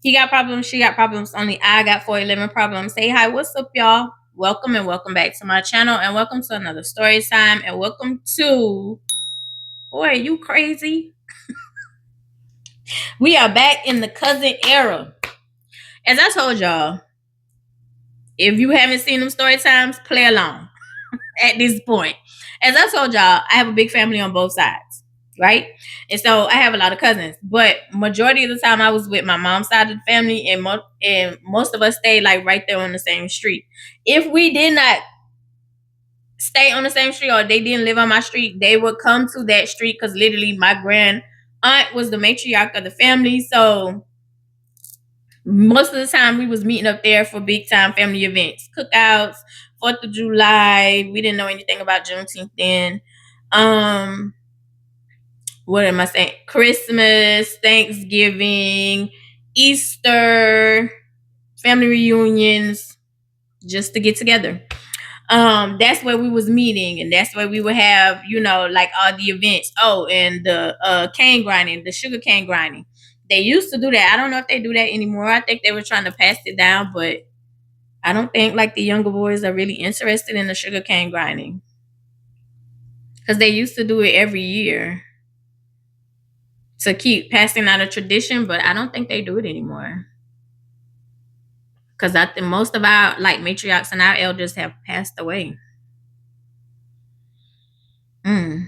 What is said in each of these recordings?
He got problems, she got problems. Only I got 411 problems. Say hi, what's up, y'all? Welcome and welcome back to my channel, and welcome to another story time, and welcome to, boy, you crazy. We are back in the cousin era. As I told y'all, if you haven't seen them story times, play along at this point. As I told y'all, I have a big family on both sides, right? And so I have a lot of cousins, but majority of the time I was with my mom's side of the family, and most of us stayed like right there on the same street. If we did not stay on the same street, or they didn't live on my street, they would come to that street because literally my grand aunt was the matriarch of the family. So most of the time we was meeting up there for big time family events, cookouts, 4th of July. We didn't know anything about Juneteenth then. Um, what am I saying? Christmas, Thanksgiving, Easter, family reunions, just to get together. That's where we was meeting, and that's where we would have, like all the events. Oh, and the cane grinding, the sugar cane grinding. They used to do that. I don't know if they do that anymore. I think they were trying to pass it down, but I don't think like the younger boys are really interested in the sugar cane grinding, because they used to do it every year to keep passing out a tradition, but I don't think they do it anymore. Because I think most of our like matriarchs and our elders have passed away. Mm.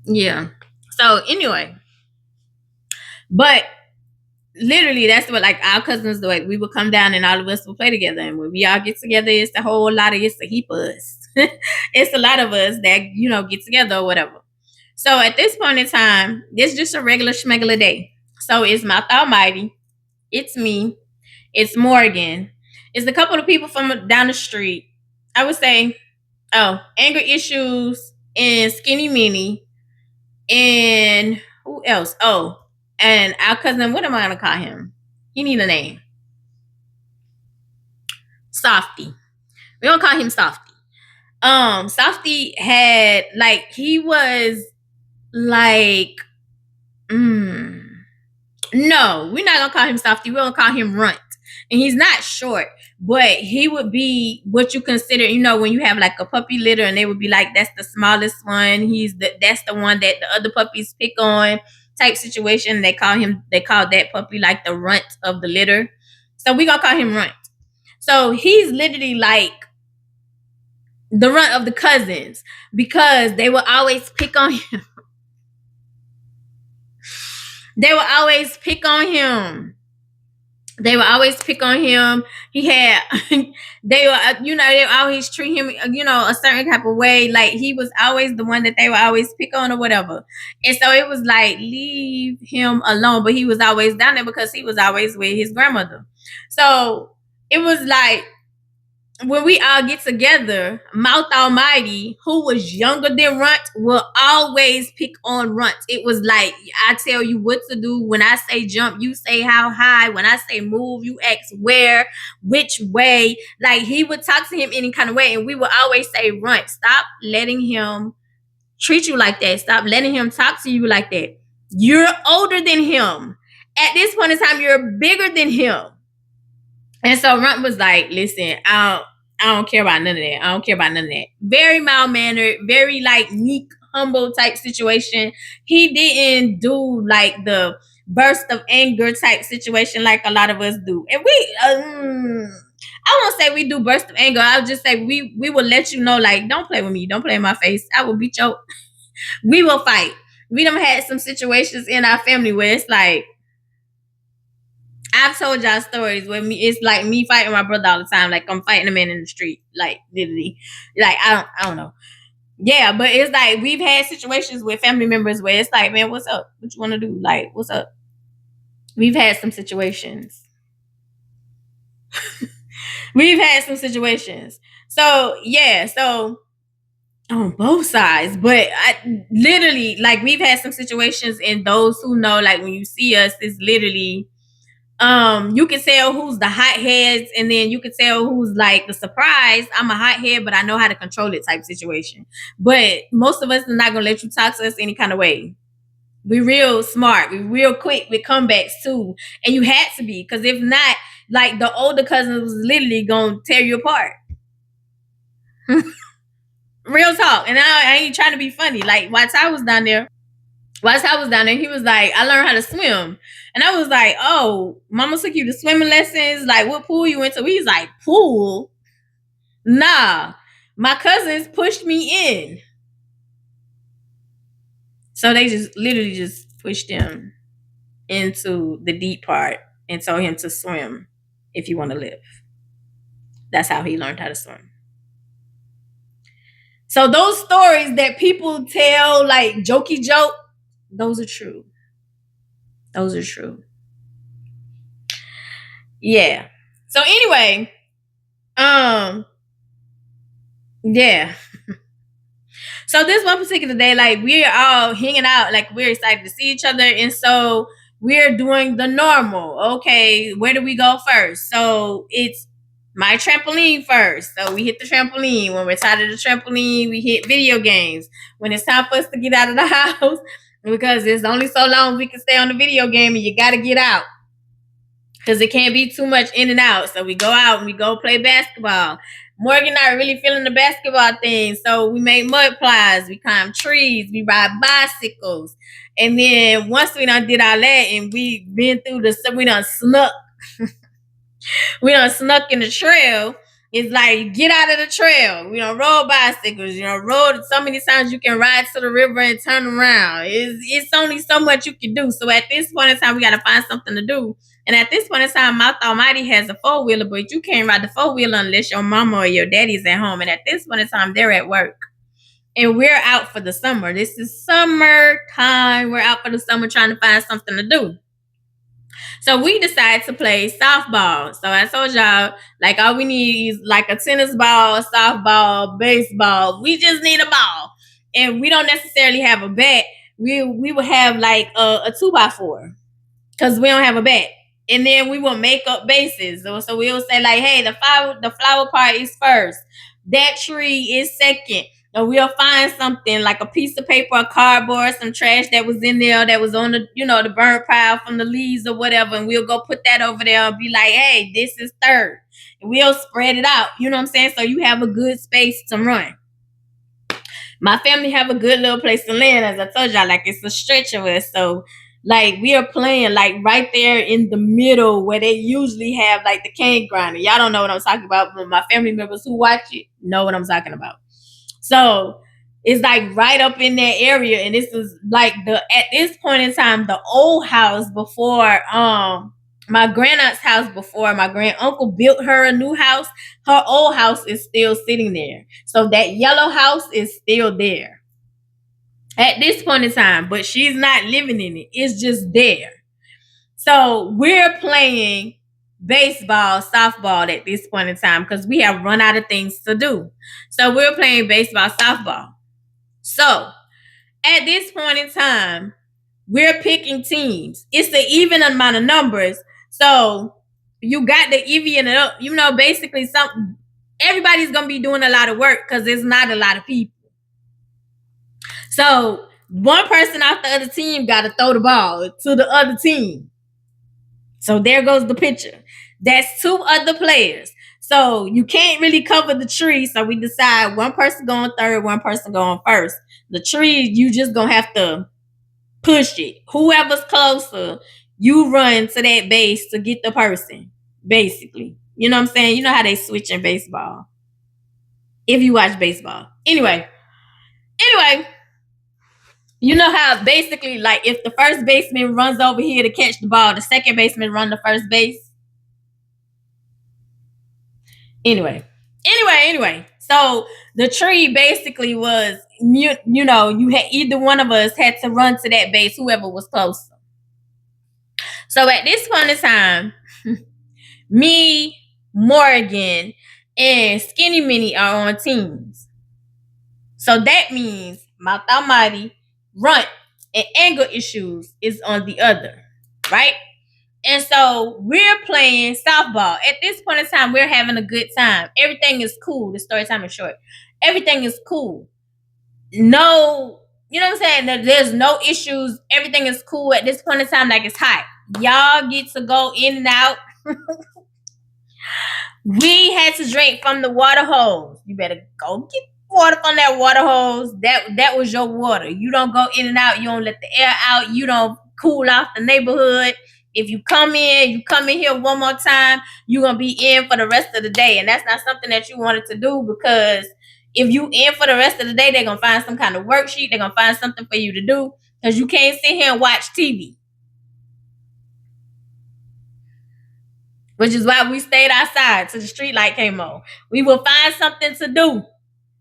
Yeah. So anyway, but literally that's what like our cousins do. Like we would come down and all of us would play together. And when we all get together, it's a heap of us. It's a lot of us that, get together or whatever. So at this point in time, it's just a regular schmegular day. So it's Mouth Almighty, it's me, it's Morgan, it's a couple of people from down the street. I would say, oh, Anger Issues and Skinny Minnie, and who else? Oh, and our cousin, what am I gonna call him? He need a name. Softy. We don't call him Softy. Softy had like he was like no, we're not gonna call him Softy, we're gonna call him Runt. And he's not short, but he would be what you consider, when you have like a puppy litter and they would be like, that's the smallest one. That's the one that the other puppies pick on type situation. They call that puppy like the runt of the litter. So we gonna call him Runt. So he's literally like the runt of the cousins because they will always pick on him. They will always pick on him. They would always pick on him. He had, they always treat him, a certain type of way. Like he was always the one that they would always pick on or whatever. And so it was like, leave him alone. But he was always down there because he was always with his grandmother. So it was like, when we all get together, Mouth Almighty, who was younger than Runt, will always pick on Runt. It was like, I tell you what to do. When I say jump, you say how high. When I say move, you ask where, which way. Like he would talk to him any kind of way. And we would always say, Runt, stop letting him treat you like that. Stop letting him talk to you like that. You're older than him. At this point in time, you're bigger than him. And so Runt was like, listen, I don't care about none of that. I don't care about none of that. Very mild mannered, very like meek, humble type situation. He didn't do like the burst of anger type situation like a lot of us do. And I won't say we do burst of anger. I'll just say we will let you know, like, don't play with me. Don't play in my face. I will beat you. We will fight. We done had some situations in our family where it's like, I've told y'all stories where it's like me fighting my brother all the time. Like I'm fighting a man in the street. Like literally. Like I don't know. Yeah, but it's like we've had situations with family members where it's like, man, what's up? What you want to do? Like, what's up? We've had some situations. We've had some situations. So yeah, so on both sides, but I literally like we've had some situations, and those who know, like when you see us, it's literally you can tell who's the hotheads, and then you can tell who's like the surprise. I'm a hothead, but I know how to control it type situation. But most of us are not gonna let you talk to us any kind of way. We real smart. We real quick with comebacks too. And you had to be, because if not, like the older cousins was literally gonna tear you apart. Real talk. And I ain't trying to be funny. Like while Ty was down there, he was like, I learned how to swim. And I was like, oh, mama took you to swimming lessons. Like, what pool you went to? He's like, pool? Nah. My cousins pushed me in. So they just literally just pushed him into the deep part and told him to swim if you want to live. That's how he learned how to swim. So those stories that people tell like jokey joke, those are true. Those are true. Yeah. So anyway, yeah. So this one particular day, like we're all hanging out, like we're excited to see each other, and so we're doing the normal. Okay, where do we go first? So it's my trampoline first. So we hit the trampoline. When we're tired of the trampoline, we hit video games. When it's time for us to get out of the house, because it's only so long we can stay on the video game, and you got to get out because it can't be too much in and out. So we go out and we go play basketball. Morgan not really feeling the basketball thing, so we make mud pies, we climb trees, we ride bicycles, and then once we done did all that and we been through we done snuck, we done snuck in the trail. It's like get out of the trail. We don't roll bicycles. You know, roll so many times you can ride to the river and turn around. It's only so much you can do. So at this point in time, we got to find something to do. And at this point in time, Mouth Almighty has a 4-wheeler, but you can't ride the 4-wheeler unless your mama or your daddy's at home. And at this point in time, they're at work. And we're out for the summer. This is summertime. We're out for the summer trying to find something to do. So we decided to play softball. So I told y'all, like, all we need is like a tennis ball, softball, baseball. We just need a ball. And we don't necessarily have a bat. We would have like a 2x4 because we don't have a bat. And then we will make up bases. So we will say like, hey, the flower part is first. That tree is second. And we'll find something like a piece of paper, a cardboard, some trash that was in there that was on the, the burn pile from the leaves or whatever. And we'll go put that over there and be like, hey, this is third. And we'll spread it out. You know what I'm saying? So you have a good space to run. My family have a good little place to land, as I told y'all, like it's a stretch of us. So like we are playing like right there in the middle where they usually have like the cane grinder. Y'all don't know what I'm talking about, but my family members who watch it know what I'm talking about. So it's like right up in that area, and this is like at this point in time, the old house before my grandaunt's house, before my grand uncle built her a new house. Her old house is still sitting there, so that yellow house is still there at this point in time, but she's not living in it. It's just there. So we're playing baseball, softball at this point in time because we have run out of things to do. So we're playing baseball, softball. So at this point in time, we're picking teams. It's the even amount of numbers. So you got the even it up. Basically everybody's gonna be doing a lot of work because there's not a lot of people. So one person off the other team got to throw the ball to the other team. So there goes the pitcher. That's 2 other players. So you can't really cover the tree. So we decide one person going third, one person going first. The tree, you just gonna have to push it. Whoever's closer, you run to that base to get the person. Basically, you know what I'm saying? You know how they switch in baseball. If you watch baseball, anyway. You know how basically, like, if the first baseman runs over here to catch the ball, the second baseman run the first base. Anyway. So the tree basically was, you had either one of us had to run to that base, whoever was closer. So at this point in time, me, Morgan, and Skinny Minnie are on teams. So that means Mouth Almighty, Runt, and Anger Issues is on the other, right? And so we're playing softball. At this point in time, we're having a good time. Everything is cool. The story time is short. Everything is cool. No you know what I'm saying? There's no issues. Everything is cool at this point in time. Like, it's hot. Y'all get to go in and out. We had to drink from the water hose. You better go get water from that water hose. That was your water. You don't go in and out. You don't let the air out. You don't cool off the neighborhood. If you come in here one more time, you're gonna be in for the rest of the day. And that's not something that you wanted to do, because if you in for the rest of the day, they're gonna find some kind of worksheet. They're gonna find something for you to do, because you can't sit here and watch TV. Which is why we stayed outside till the street light came on. We will find something to do,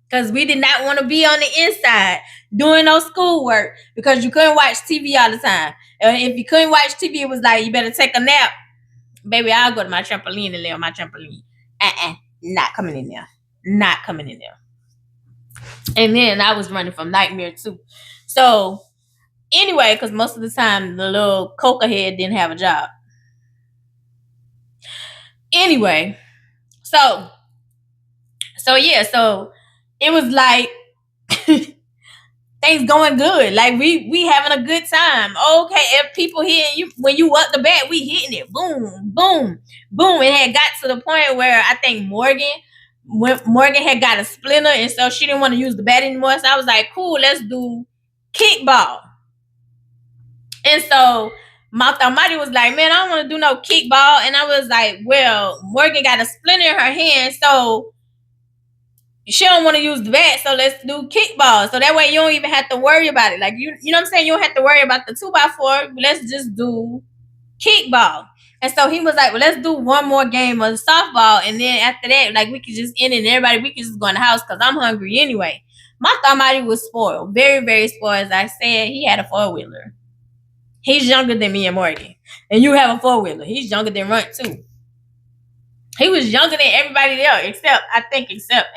because we did not want to be on the inside doing no schoolwork, because you couldn't watch TV all the time. And if you couldn't watch TV, it was like, you better take a nap. Baby, I'll go to my trampoline and lay on my trampoline. Not coming in there. Not coming in there. And then I was running from nightmare too. So anyway, because most of the time the little coca head didn't have a job. Anyway, so yeah, so it was like things going good. Like, we having a good time. Okay, if people hitting you when you up the bat, we hitting it. Boom, boom, boom. It had got to the point where I think Morgan had got a splinter, and so she didn't want to use the bat anymore. So I was like, cool, let's do kickball. And so Mouth Almighty was like, man, I don't want to do no kickball. And I was like, well, Morgan got a splinter in her hand, so she don't want to use the bat, so let's do kickball. So that way you don't even have to worry about it. Like, you know what I'm saying? You don't have to worry about the 2x4. Let's just do kickball. And so he was like, well, let's do one more game of softball. And then after that, like, we could just end it, and everybody, we could just go in the house, because I'm hungry anyway. Mouth Almighty was spoiled. Very, very spoiled. As I said, he had a 4-wheeler. He's younger than me and Morgan. And you have a 4-wheeler. He's younger than Runt too. He was younger than everybody there, except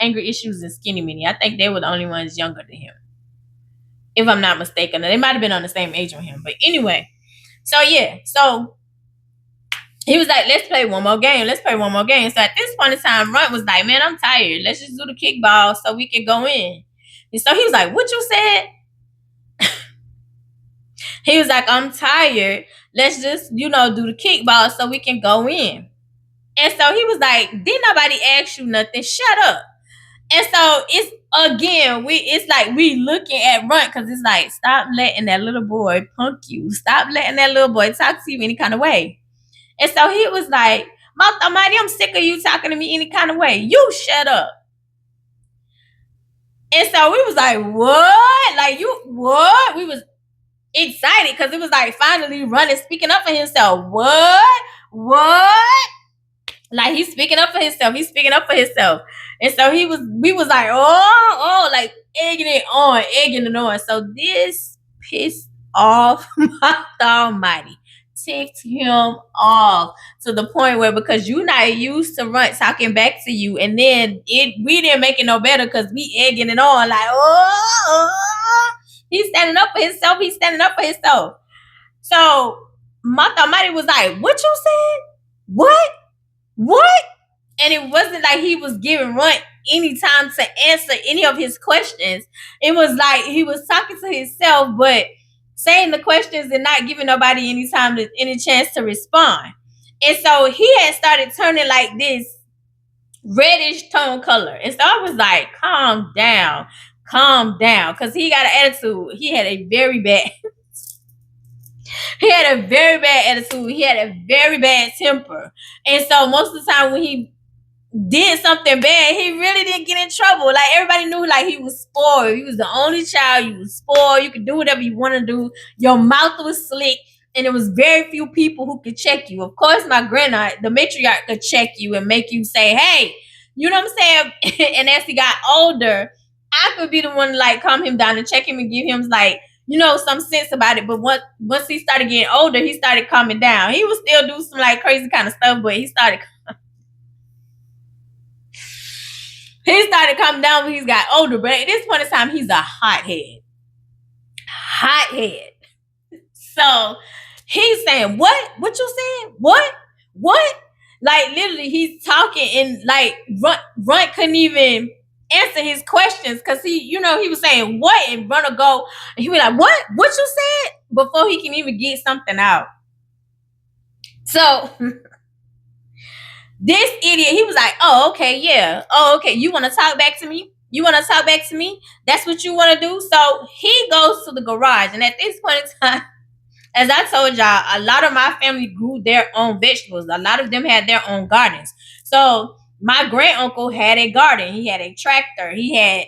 Angry Issues and Skinny Mini. I think they were the only ones younger than him, if I'm not mistaken. They might have been on the same age with him. But anyway, so yeah. So he was like, let's play one more game. Let's play one more game. So at this point in time, Runt was like, man, I'm tired. Let's just do the kickball so we can go in. And so he was like, what you said? He was like, I'm tired. Let's just, do the kickball so we can go in. And so he was like, didn't nobody ask you nothing? Shut up. And so it's, again, it's like we looking at Runt, because it's like, stop letting that little boy punk you. Stop letting that little boy talk to you any kind of way. And so he was like, Mouth Almighty, I'm sick of you talking to me any kind of way. You shut up. And so we was like, what? Like, you, what? We was excited, because it was like finally Runt is speaking up for himself. What? Like, he's speaking up for himself. And so we was like, like egging it on. So this pissed off Mouth Almighty. Ticked him off to the point where, because you not used to Runt talking back to you, and then we didn't make it no better, because we egging it on like, he's standing up for himself. So Mouth Almighty was like, what you said? What? And it wasn't like he was giving Runt any time to answer any of his questions. It was like he was talking to himself, but saying the questions and not giving nobody any chance to respond. And so he had started turning like this reddish tone color. And so I was like, calm down. Because he got an attitude. He had a very bad attitude. He had a very bad temper. And so most of the time when he did something bad, he really didn't get in trouble. Like, everybody knew, like, he was spoiled. He was the only child. You was spoiled. You could do whatever you want to do. Your mouth was slick. And there was very few people who could check you. Of course, my grandma, the matriarch, could check you and make you say, hey, you know what I'm saying? And as he got older, I could be the one to, like, calm him down and check him and give him, like, some sense about it. But once he started getting older, he started calming down. He would still do some, like, crazy kind of stuff, but he started calming down when he's got older. But at this point in time, he's a hothead. So he's saying, what you saying? What? Like, literally, he's talking, and like Runt couldn't even answer his questions because he was saying what and Runner go and he was like, what you said, before he can even get something out. So this idiot, he was like, oh, okay, yeah. Oh, okay. You want to talk back to me? You want to talk back to me? That's what you want to do? So he goes to the garage. And at this point in time, as I told y'all, a lot of my family grew their own vegetables. A lot of them had their own gardens. So my great uncle had a garden. He had a tractor. He had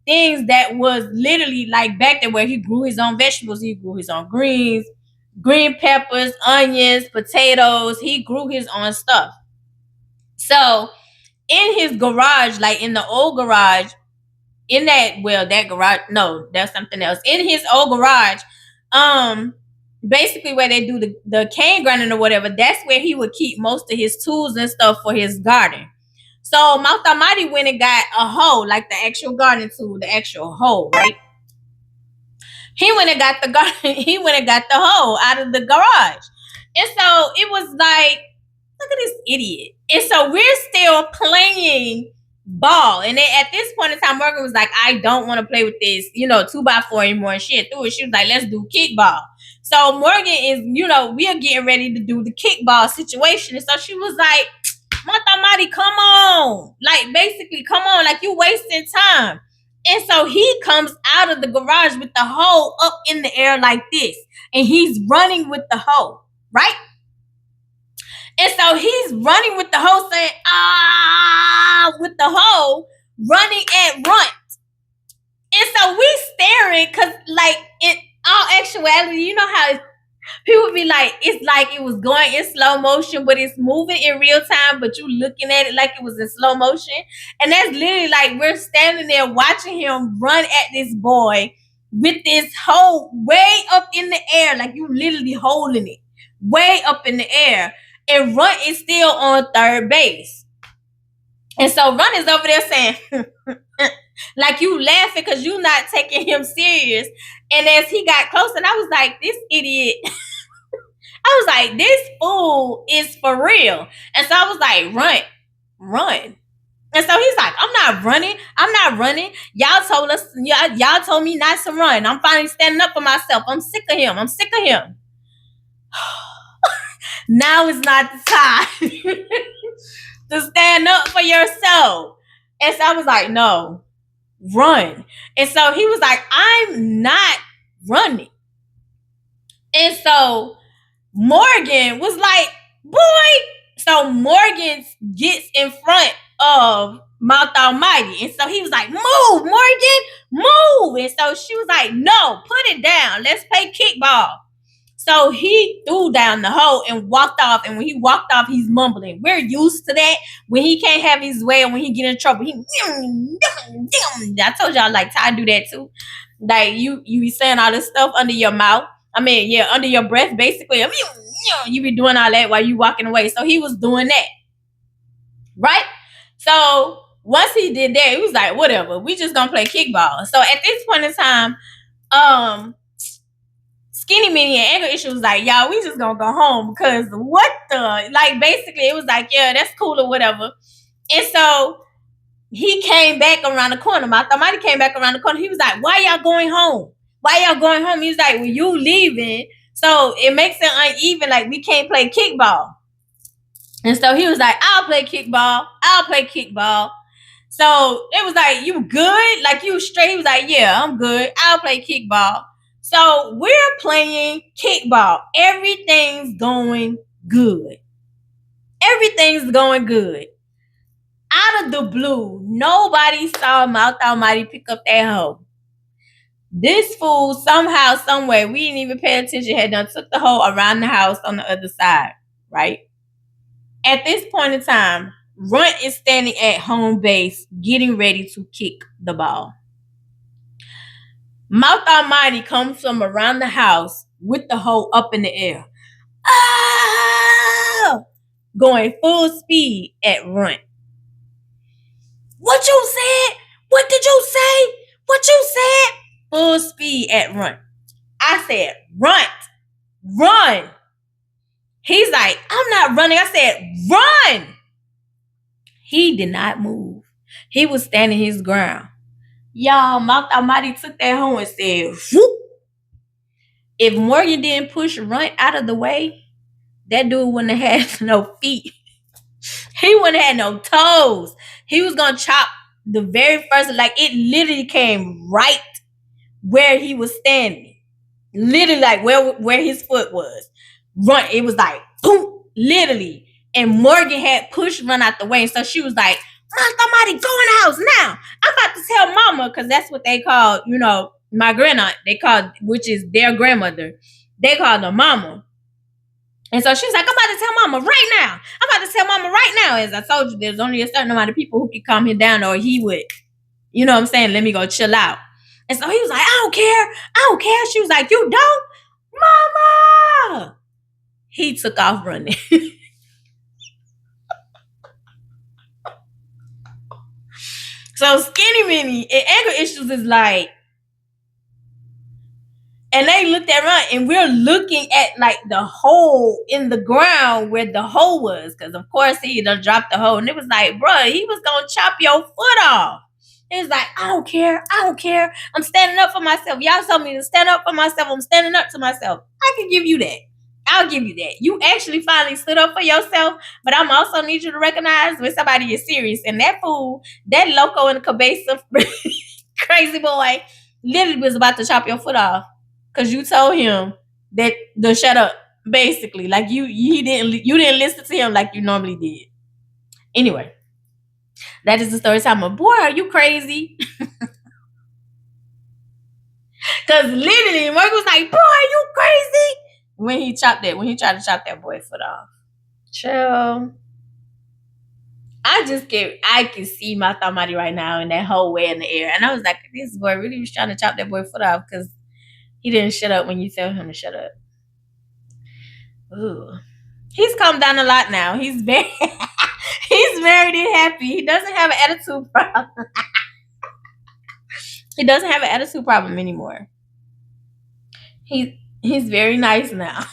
things that was literally like back there where he grew his own vegetables. He grew his own greens, green peppers, onions, potatoes. He grew his own stuff. So in his garage, like in the old garage, that garage, no, that's something else. In his old garage, basically where they do the cane grinding or whatever, that's where he would keep most of his tools and stuff for his garden. So Mount Almighty went and got a hoe, like the actual gardening tool, the actual hoe, right? He went and got the garden, he went and got the hoe out of the garage. And so it was like, look at this idiot. And so we're still playing ball. And then at this point in time, Morgan was like, I don't want to play with this, 2x4 anymore and shit through it. She was like, let's do kickball. So Morgan is, we are getting ready to do the kickball situation. And so she was like, Matamari, come on. Like, basically, come on. Like, you wasting time. And so he comes out of the garage with the hoe up in the air like this. And he's running with the hoe, right? And so he's running with the hoe saying, with the hoe, running at Runt. And so we staring because, like, in all actuality, you know how people be like, it's like it was going in slow motion, but it's moving in real time, but you looking at it like it was in slow motion. And that's literally like we're standing there watching him run at this boy with this hoe way up in the air, like you literally holding it way up in the air. And Runt is still on third base. And so Runt is over there saying, like you laughing because you not taking him serious. And as he got closer, and I was like, this idiot, I was like, this fool is for real. And so I was like, run. And so he's like, I'm not running. Y'all told me not to run. I'm finally standing up for myself. I'm sick of him. Now is not the time to stand up for yourself. And so I was like, no, run. And so he was like, I'm not running. And so Morgan was like, boy. So Morgan gets in front of Mount Almighty. And so he was like, move, Morgan, move. And so she was like, no, put it down. Let's play kickball. So he threw down the hoe and walked off. And when he walked off, he's mumbling. We're used to that. When he can't have his way and when he get in trouble, I told y'all, like, Ty do that too. Like, you be saying all this stuff under your mouth. Under your breath, basically. You be doing all that while you walking away. So he was doing that. Right? So once he did that, he was like, whatever. We just gonna play kickball. So at this point in time, Skinny Minnie and Anger Issue was like, y'all, we just gonna go home because what the? Like, basically, it was like, yeah, that's cool or whatever. And so he came back around the corner. Somebody came back around the corner. He was like, why y'all going home? He was like, well, you leaving. So it makes it uneven. Like, we can't play kickball. And so he was like, I'll play kickball. So it was like, you good? Like, you straight? He was like, yeah, I'm good. I'll play kickball. So we're playing kickball. Everything's going good. Out of the blue, nobody saw Mouth Almighty pick up that hoe. This fool somehow, somewhere, we didn't even pay attention, had done took the hoe around the house on the other side, right? At this point in time, Runt is standing at home base, getting ready to kick the ball. Mouth Almighty comes from around the house with the hoe up in the air. Ah! Going full speed at Runt. What you said? What did you say? What you said? Full speed at Runt. I said, Runt, run. He's like, I'm not running. I said, run. He did not move. He was standing his ground. Y'all, Mouth Almighty took that home and said, whoop. If Morgan didn't push Runt out of the way, that dude wouldn't have had no feet. He wouldn't have had no toes. He was gonna chop the very first, like it literally came right where he was standing. Literally like where his foot was. It was like boom, literally. And Morgan had pushed Run out the way. And so she was like, somebody go in the house now. I'm about to tell mama, because that's what they called, my grandaunt, they called, which is their grandmother. They called her mama. And so she's like, I'm about to tell mama right now. I'm about to tell mama right now. As I told you, there's only a certain amount of people who can calm him down, or he would, you know what I'm saying, let me go chill out. And so he was like, I don't care. I don't care. She was like, you don't? Mama! He took off running. So Skinny Minnie and anger issues is like, and they looked at Run, and we're looking at like the hole in the ground where the hole was, because of course he done dropped the hole, and it was like, bro, he was gonna chop your foot off. He was like, I don't care. I don't care. I'm standing up for myself. Y'all told me to stand up for myself. I'm standing up to myself. I can give you that. I'll give you that. You actually finally stood up for yourself, but I'm also need you to recognize when somebody is serious. And that fool, that loco in the cabeza, crazy boy, literally was about to chop your foot off because you told him that to shut up. Basically, like you didn't listen to him like you normally did. Anyway, that is the story time of, boy, are you crazy? Because literally, Morgan was like, boy, are you crazy? When he tried to chop that boy foot off. Chill. I can see my Almighty right now in that whole way in the air. And I was like, this boy really was trying to chop that boy foot off because he didn't shut up when you tell him to shut up. Ooh. He's calmed down a lot now. He's very he's married and happy. He doesn't have an attitude problem. He doesn't have an attitude problem anymore. He's very nice now.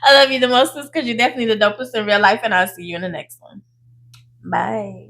I love you the most because you're definitely the dopest in real life, and I'll see you in the next one. Bye.